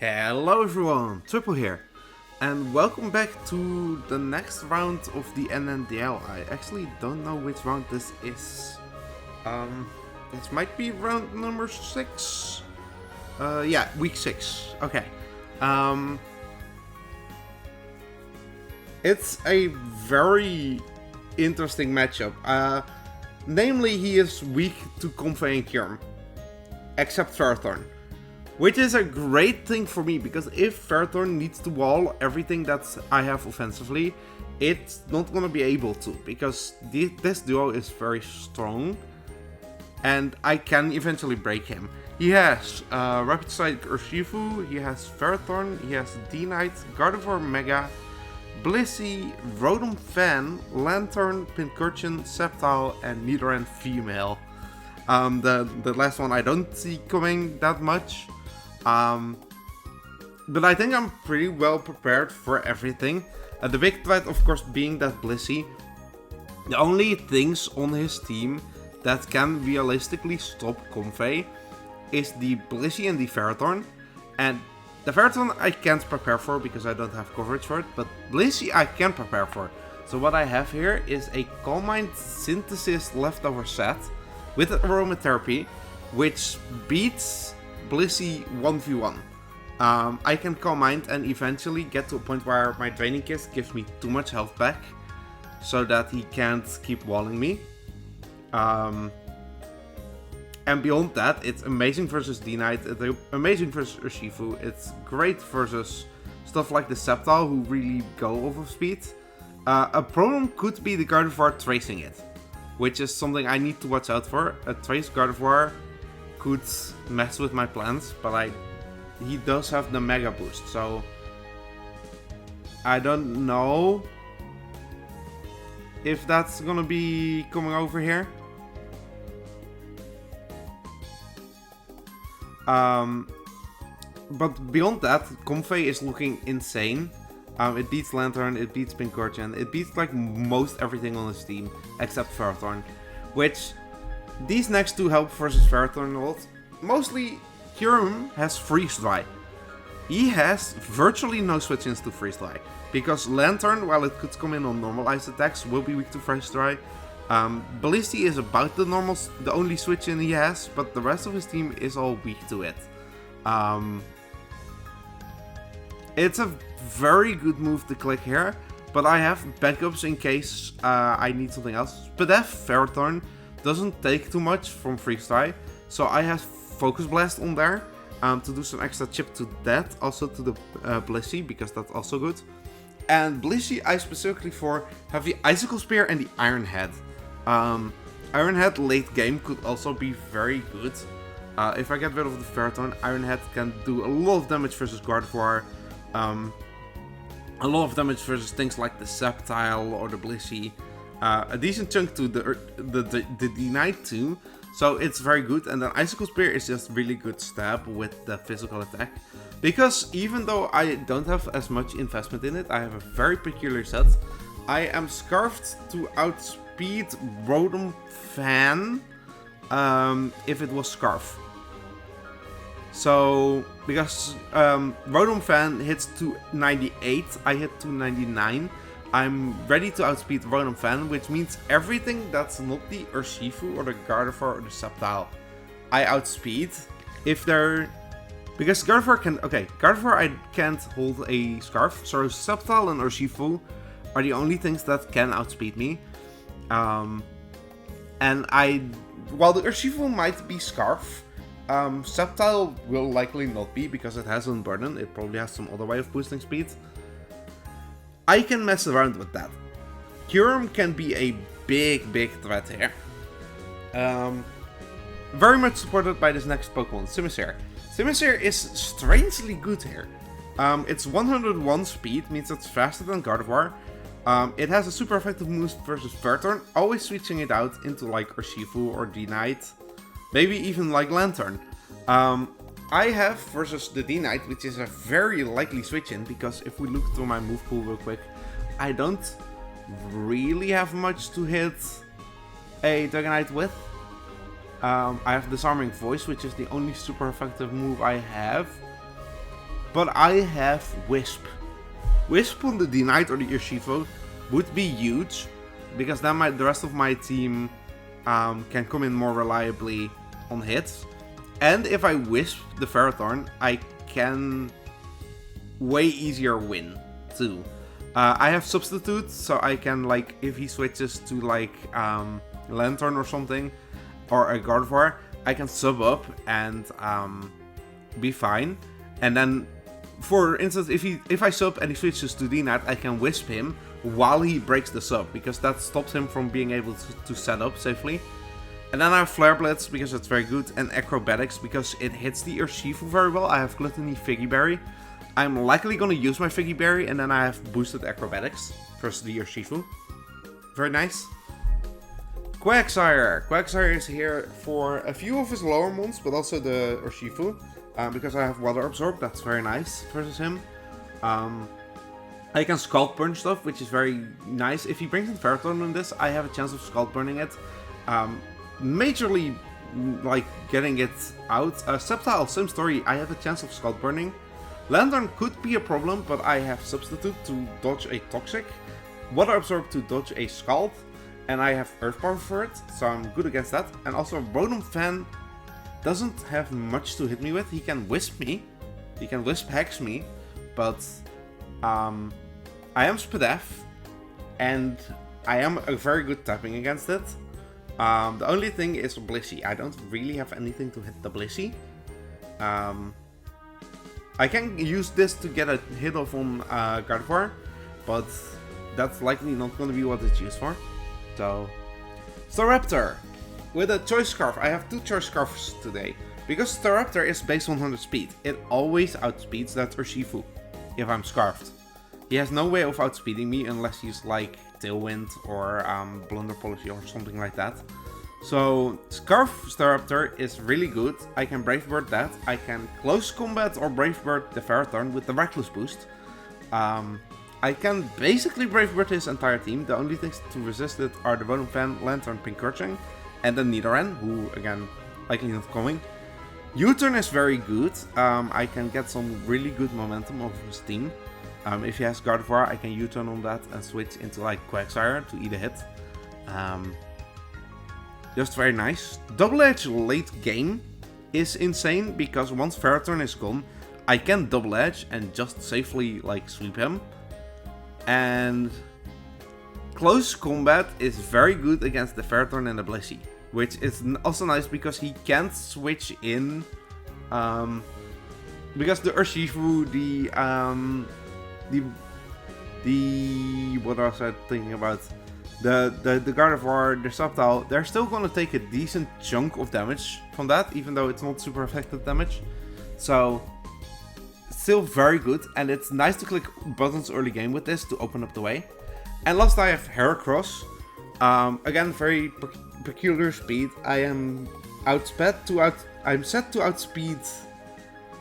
Hello everyone, Triple here, and welcome back to the next round of the NNDL. I actually don't know which round this is. This might be round number 6. Yeah, week 6. Okay. It's a very interesting matchup. Namely, he is weak to Convey and Kjorm, except Ferthorn. Which is a great thing for me, because if Ferthorn needs to wall everything that I have offensively, it's not gonna be able to, because this duo is very strong, and I can eventually break him. He has Rapid Strike Urshifu, he has Ferthorn, he has D-Knight, Gardevoir Mega, Blissey, Rotom Fan, Lantern, Pincurchin, Sceptile, and Nidoran Female. The last one I don't see coming that much. But I think I'm pretty well prepared for everything. The big threat, of course, being that Blissey. The only things on his team that can realistically stop Convey is the Blissey and the Ferrothorn. And the Ferrothorn I can't prepare for because I don't have coverage for it, but Blissey I can prepare for. So what I have here is a Calm Mind Synthesis leftover set with Aromatherapy, which beats Blissey 1v1. I can Calm Mind and eventually get to a point where my Draining Kiss gives me too much health back, so that he can't keep walling me. And beyond that, it's amazing versus D-Knight, it's amazing versus Urshifu, it's great versus stuff like the Sceptile who really go over speed. A problem could be the Gardevoir tracing it, which is something I need to watch out for. A Trace Gardevoir could mess with my plans, but he does have the Mega Boost, so I don't know if that's gonna be coming over here. But beyond that, Convey is looking insane. It beats Lantern, it beats Pincurchin, it beats like most everything on his team except Ferrothorn, which these next two help versus Ferrothorn a lot. Mostly, Kjorm has Freeze Dry. He has virtually no switch-ins to Freeze Dry, because Lantern, while it could come in on normalized attacks, will be weak to Freeze Dry. Blissey is about the only switch-in he has, but the rest of his team is all weak to it. It's a very good move to click here, but I have backups in case I need something else. Spadef Ferrothorn doesn't take too much from Freeze Dry, so I have Focus Blast on there to do some extra chip to that, also to the Blissey, because that's also good. And Blissey I specifically have the Icicle Spear and the Iron Head. Iron Head late game could also be very good. If I get rid of the Ferrothorn, Iron Head can do a lot of damage versus Gardevoir. A lot of damage versus things like the Sceptile or the Blissey. A decent chunk to the D-Knight too. So it's very good. And then Icicle Spear is just really good stab with the physical attack. Because even though I don't have as much investment in it, I have a very peculiar set. I am Scarfed to outspeed Rotom Fan if it was Scarf. So, because Rotom Fan hits 298, I hit 299. I'm ready to outspeed Rotom Fan, which means everything that's not the Urshifu or the Gardevoir or the Sceptile, I outspeed. Because Gardevoir I can't hold a Scarf, so Sceptile and Urshifu are the only things that can outspeed me. While the Urshifu might be Scarf, Sceptile will likely not be, because it has Unburden. It probably has some other way of boosting speed. I can mess around with that. Kjorm can be a big threat here. Very much supported by this next Pokemon, Simisear. Simisear is strangely good here. It's 101 speed, means it's faster than Gardevoir. It has a super effective move versus Ferrothorn, always switching it out into like Urshifu or D-Knight. Maybe even like Lantern. I have versus the D-Knight, which is a very likely switch-in, because if we look through my move pool real quick, I don't really have much to hit a Dragonite with. I have Disarming Voice, which is the only super effective move I have. but I have Wisp. Wisp on the D-Knight or the Urshifu would be huge, because then the rest of my team can come in more reliably on hits. And if I Wisp the Ferrothorn, I can way easier win too. I have Substitute, so I can, like, if he switches to, like, Lantern or something, or a Gardevoir, I can sub up and be fine. And then, for instance, if I sub and he switches to D-Knight, I can Wisp him while he breaks the sub, because that stops him from being able to set up safely. And then I have Flare Blitz, because it's very good, and Acrobatics, because it hits the Urshifu very well. I have Gluttony, Figgy Berry. I'm likely going to use my Figgy Berry, and then I have boosted Acrobatics versus the Urshifu. Very nice. Quagsire. Quagsire is here for a few of his lower mons, but also the Urshifu. Because I have Water Absorb, that's very nice versus him. I can Scald Burn stuff, which is very nice. If he brings in Ferrothorn on this, I have a chance of Scald Burning it. Majorly, like, getting it out. Sceptile, same story, I have a chance of Scald Burning. Lantern could be a problem, but I have Substitute to dodge a Toxic, Water Absorb to dodge a Scald, and I have Earth Power for it, so I'm good against that. And also, Rotom Fan doesn't have much to hit me with. He can Wisp me, he can Wisp Hex me, but I am Spadef, and I am a very good tapping against it. The only thing is Blissey. I don't really have anything to hit the Blissey. I can use this to get a hit off on Gardevoir, but that's likely not going to be what it's used for. So, Staraptor with a Choice Scarf. I have 2 Choice Scarfs today. Because Staraptor is base 100 speed, it always outspeeds that Urshifu if I'm Scarfed. He has no way of outspeeding me unless he's like Tailwind or Blunder Policy or something like that. So, Scarf Staraptor is really good. I can Brave Bird that. I can Close Combat or Brave Bird the Ferrothorn with the Reckless boost. I can basically Brave Bird his entire team. The only things to resist it are the Rotom Fan, Lantern, Pincurching, and the Nidoran, who, again, likely not coming. U-Turn is very good. I can get some really good momentum over his team. If he has Gardevoir, I can U-turn on that and switch into, like, Quagsire to eat a hit. Just very nice. Double Edge late game is insane, because once Ferrothorn is gone, I can Double Edge and just safely, like, sweep him. And Close Combat is very good against the Ferrothorn and the Blissey, which is also nice because he can't switch in, because the Urshifu, what was I thinking about? The Gardevoir, the Sceptile, they're still gonna take a decent chunk of damage from that, even though it's not super effective damage. So, still very good, and it's nice to click buttons early game with this to open up the way. And last I have Heracross. Again, very peculiar speed. I am I'm set to outspeed,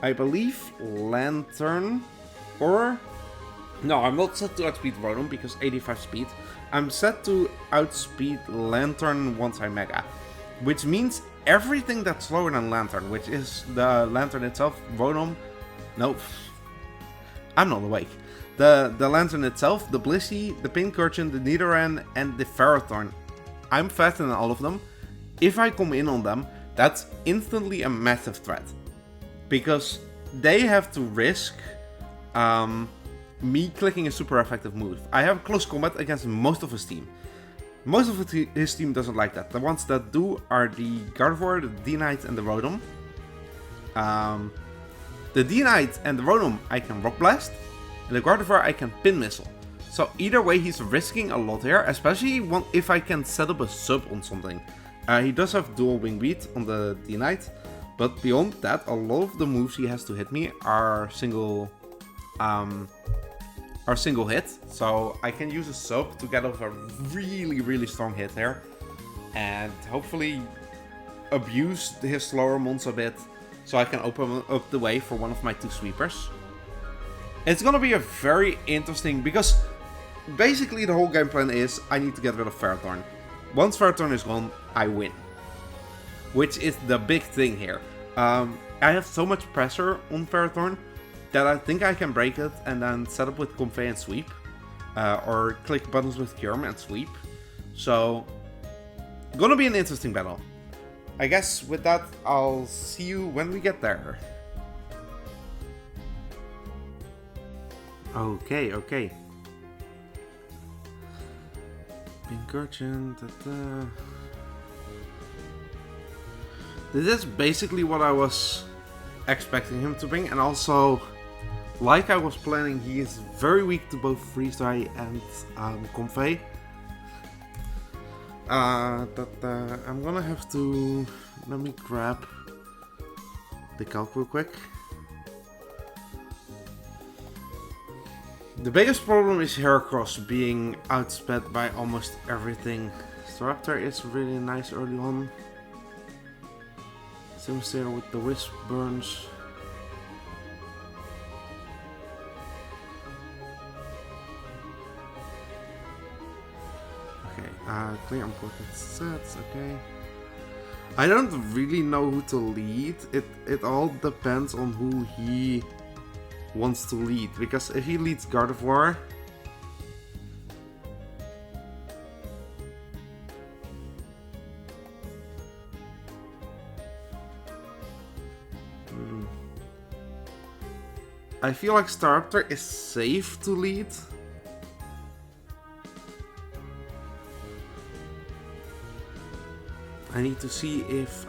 I believe, Lantern, or... No, I'm not set to outspeed Rotom because 85 speed. I'm set to outspeed Lantern once I Mega, which means everything that's slower than Lantern, which is the Lantern itself, Rotom... No, I'm not awake. The Lantern itself, the Blissey, the Pincurchin, the Nidoran, and the Ferrothorn. I'm faster than all of them. If I come in on them, that's instantly a massive threat. Because they have to risk me clicking a super effective move. I have close combat against most of his team. Most of his team doesn't like that. The ones that do are the Gardevoir, the D-Knight, and the Rotom. The D-Knight and the Rotom I can Rock Blast, and the Gardevoir I can Pin Missile. So either way he's risking a lot here, especially if I can set up a sub on something. He does have dual Wing Beat on the D-Knight, but beyond that a lot of the moves he has to hit me are single hit. So I can use a sub to get off a really strong hit here, and hopefully abuse his slower mons a bit, so I can open up the way for one of my 2 sweepers. It's gonna be a very interesting, because basically the whole game plan is I need to get rid of Ferrothorn. Once Ferrothorn is gone, I win. Which is the big thing here. I have so much pressure on Ferrothorn that I think I can break it and then set up with convey and sweep. Or click buttons with Kjorm and sweep. So, gonna be an interesting battle. I guess with that, I'll see you when we get there. Okay. Pincurchin, This is basically what I was expecting him to bring, and also, like I was planning, he is very weak to both freeze dry and convey. I'm gonna have to... Let me grab the calc real quick. The biggest problem is Heracross being outsped by almost everything. Staraptor is really nice early on. Simisair with the Wisp burns. Okay, clear important sets, okay. I don't really know who to lead. It all depends on who he wants to lead, because if he leads Gardevoir, I feel like Staraptor is safe to lead. I need to see if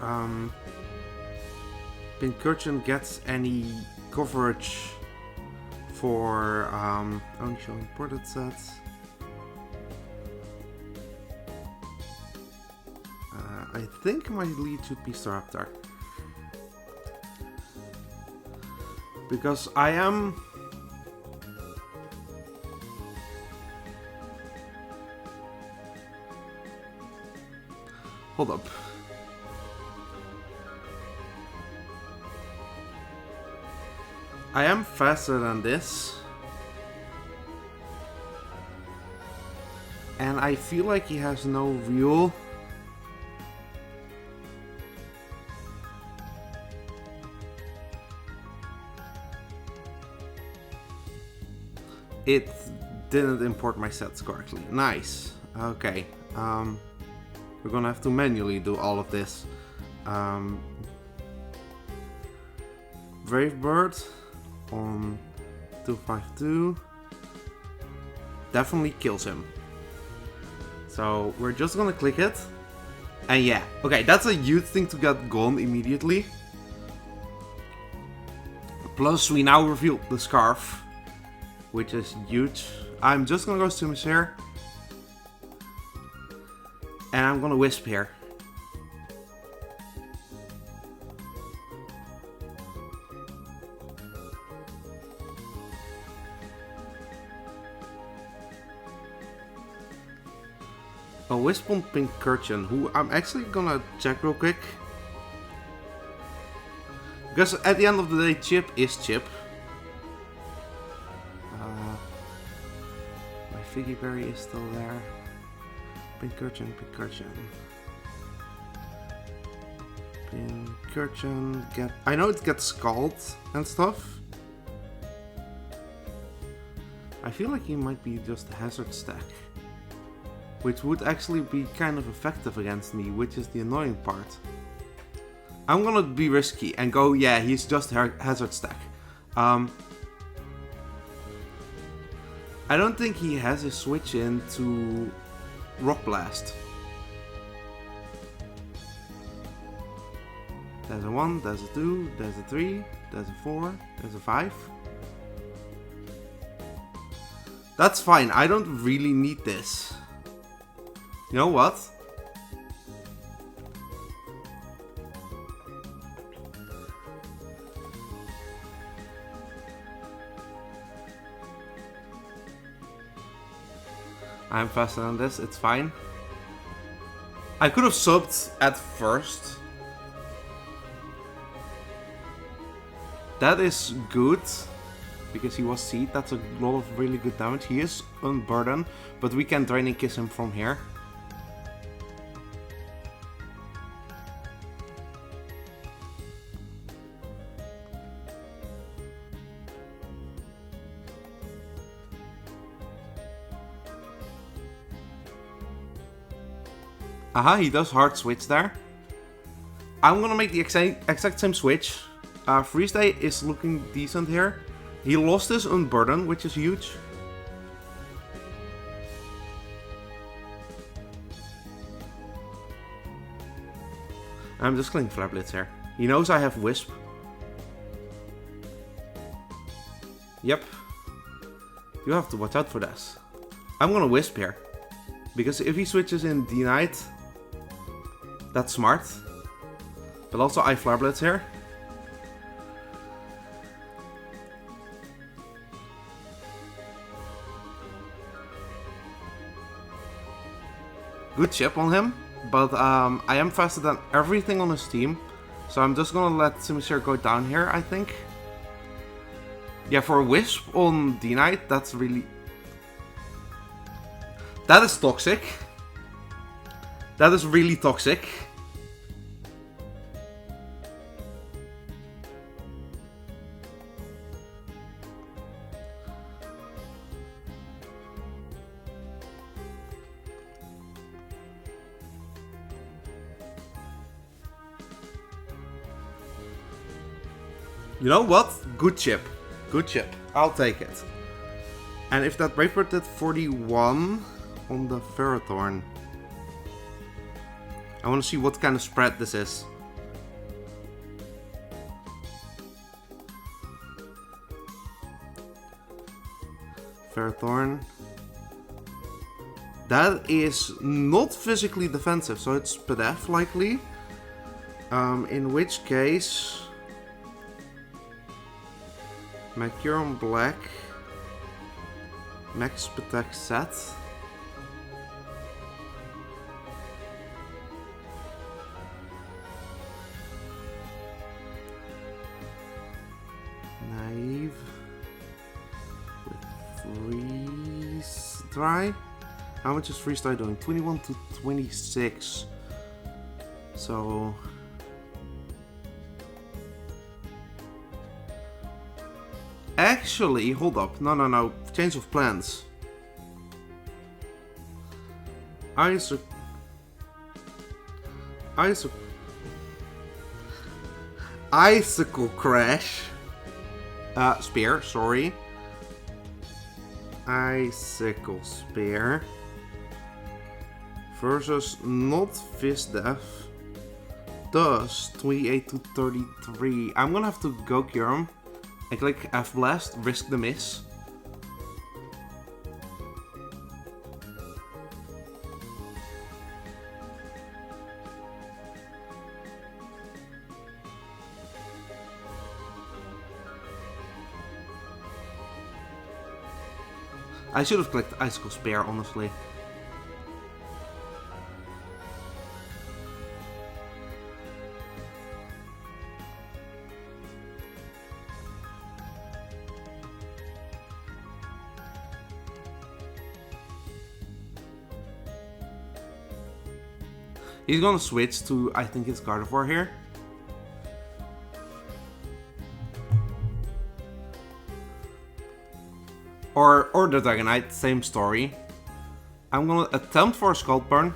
Pincurchin gets any coverage for only showing imported sets. I think my lead should be Staraptor. Because I am... Hold up. I am faster than this. And I feel like he has no real... It didn't import my sets correctly. Nice. Okay. We're gonna have to manually do all of this. Brave Bird on 252 definitely kills him. So we're just gonna click it. And yeah, okay, that's a huge thing to get gone immediately. Plus we now revealed the Scarf, which is huge. I'm just gonna go Simisair. And I'm gonna Wisp here. A Wisp on Pincurchin, who I'm actually gonna check real quick. Because at the end of the day, Chip is Chip. My Figgy Berry is still there. Pincurchin. Pincurchin I know it gets Scald and stuff. I feel like he might be just a Hazard Stack. Which would actually be kind of effective against me, which is the annoying part. I'm gonna be risky and go, yeah, he's just Hazard Stack. I don't think he has a switch into Rock Blast. There's a 1, there's a 2, there's a 3, there's a 4, there's a 5. That's fine, I don't really need this. You know what? I'm faster than this, it's fine. I could have subbed at first. That is good, because he was Seed, that's a lot of really good damage. He is unburdened, but we can Draining Kiss him from here. Aha, he does hard switch there. I'm gonna make the exact same switch. Freeze Day is looking decent here. He lost his Unburden, which is huge. I'm just killing Flare Blitz here. He knows I have Wisp. Yep. You have to watch out for this. I'm gonna Wisp here. Because if he switches in D-Knight, that's smart. But also I Flare Blitz here. Good chip on him. But I am faster than everything on his team. So I'm just gonna let Simisear go down here, I think. Yeah, for a Wisp on D-Knight, that's really... That is toxic. That is really toxic. You know what? Good chip. Good chip. I'll take it. And if that Braviary did 41 on the Ferrothorn, I want to see what kind of spread this is. Ferrothorn. That is not physically defensive, so it's Pedef likely. In which case... Macuron Black. Max Protect set. Naive. With Freeze Dry. How much is Freeze Dry doing? 21 to 26. So... Actually, hold up. No. Change of plans. Icicle Crash. Spear, sorry. Icicle Spear. Versus not Visdef. Does 28 to 33. I'm gonna have to go cure him. I click F Blast, risk the miss. I should have clicked Icicle Spear, honestly. He's gonna switch to, I think it's Gardevoir here. Or the Dragonite, same story. I'm gonna attempt for a Scald Burn.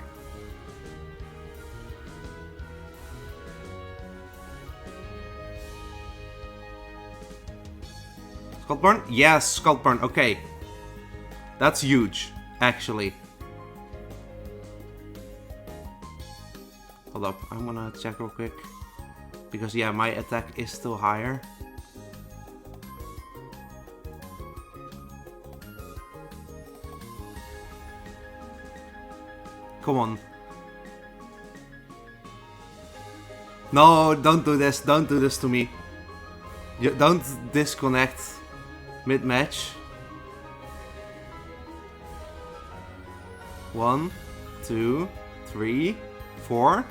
Scald Burn? Yes, Scald Burn, okay. That's huge, actually. Hold up, I'm gonna check real quick. Because yeah, my attack is still higher. Come on. No, don't do this. Don't do this to me. You don't disconnect mid-match. 1, 2, 3, 4.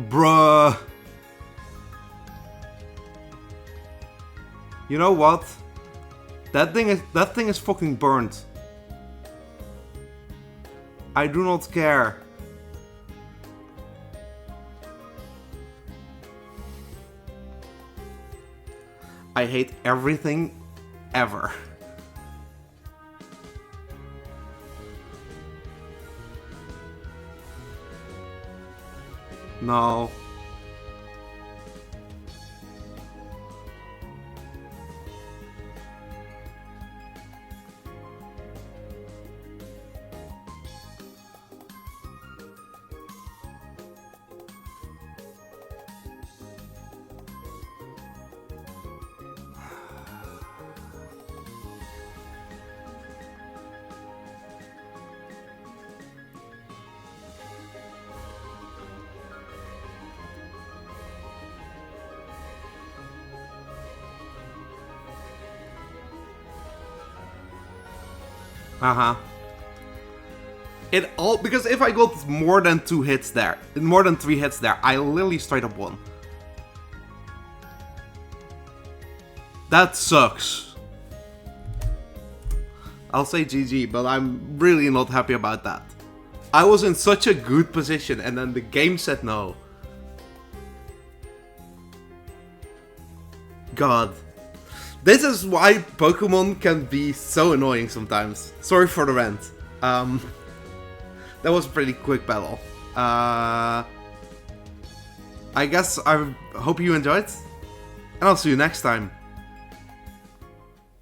Bruh. You know what? That thing is fucking burnt. I do not care. I hate everything ever. No. Uh-huh. It all because if I got more than 2 hits there, more than 3 hits there, I literally straight up won. That sucks. I'll say GG, but I'm really not happy about that. I was in such a good position and then the game said no. God. This is why Pokemon can be so annoying sometimes. Sorry for the rant. That was a pretty quick battle. I guess I hope you enjoyed. And I'll see you next time.